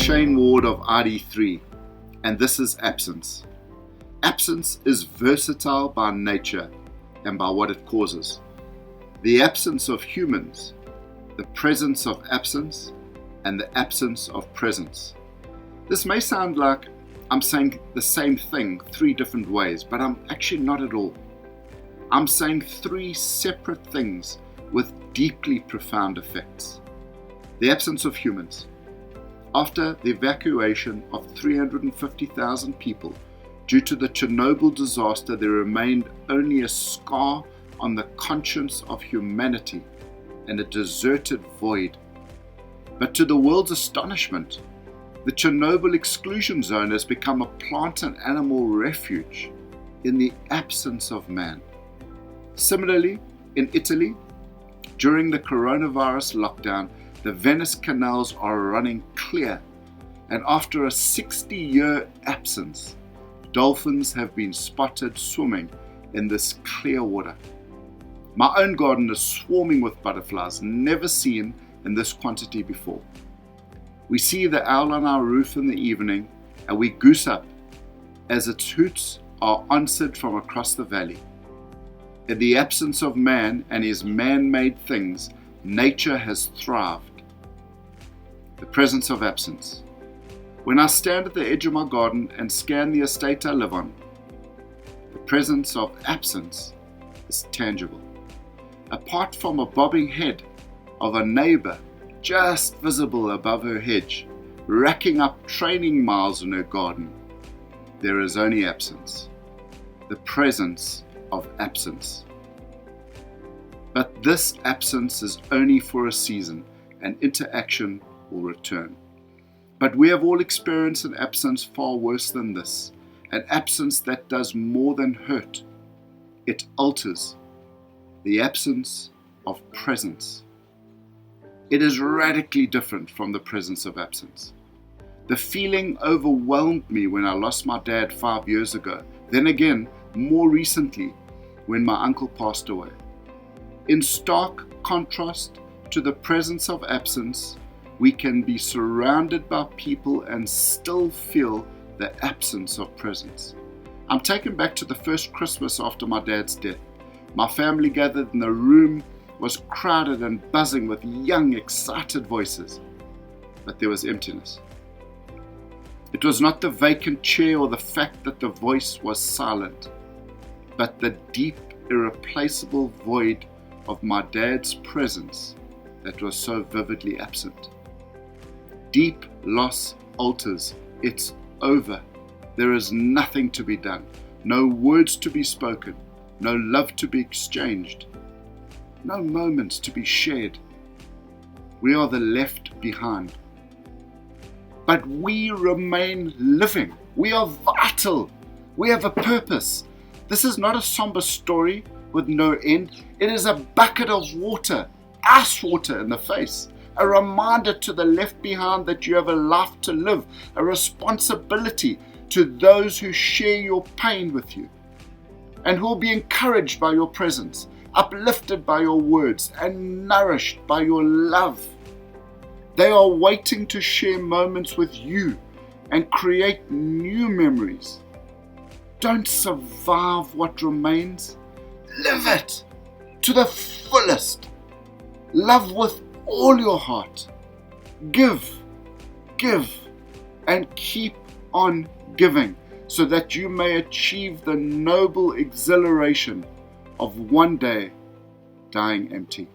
Shane Ward of ID3, and this is absence. Absence is versatile by nature and by what it causes. The absence of humans, the presence of absence, and the absence of presence. This may sound like I'm saying the same thing three different ways, but I'm actually not at all. I'm saying three separate things with deeply profound effects. The absence of humans. After the evacuation of 350,000 people due to the Chernobyl disaster, there remained only a scar on the conscience of humanity and a deserted void. But to the world's astonishment, the Chernobyl exclusion zone has become a plant and animal refuge in the absence of man. Similarly, in Italy, during the coronavirus lockdown, the Venice canals are running clear, and after a 60-year absence, dolphins have been spotted swimming in this clear water. My own garden is swarming with butterflies, never seen in this quantity before. We see the owl on our roof in the evening, and we goose up as its hoots are answered from across the valley. In the absence of man and his man-made things, nature has thrived. The presence of absence. When I stand at the edge of my garden and scan the estate I live on, the presence of absence is tangible. Apart from a bobbing head of a neighbor just visible above her hedge, racking up training miles in her garden, there is only absence. The presence of absence. But this absence is only for a season, and interaction will return. But we have all experienced an absence far worse than this, an absence that does more than hurt. It alters. The absence of presence. It is radically different from the presence of absence. The feeling overwhelmed me when I lost my dad 5 years ago. Then again, more recently, when my uncle passed away. In stark contrast to the presence of absence, we can be surrounded by people and still feel the absence of presence. I'm taken back to the first Christmas after my dad's death. My family gathered and the room was crowded and buzzing with young, excited voices. But there was emptiness. It was not the vacant chair or the fact that the voice was silent, but the deep, irreplaceable void of my dad's presence that was so vividly absent. Deep loss alters. It's over. There is nothing to be done. No words to be spoken. No love to be exchanged. No moments to be shared. We are the left behind. But we remain living. We are vital. We have a purpose. This is not a somber story with no end. It is a bucket of water, ice water in the face. A reminder to the left behind that you have a life to live, a responsibility to those who share your pain with you, and who will be encouraged by your presence, uplifted by your words, and nourished by your love. They are waiting to share moments with you and create new memories. Don't survive what remains. Live it to the fullest. Love with all your heart. Give, and keep on giving, so that you may achieve the noble exhilaration of one day dying empty.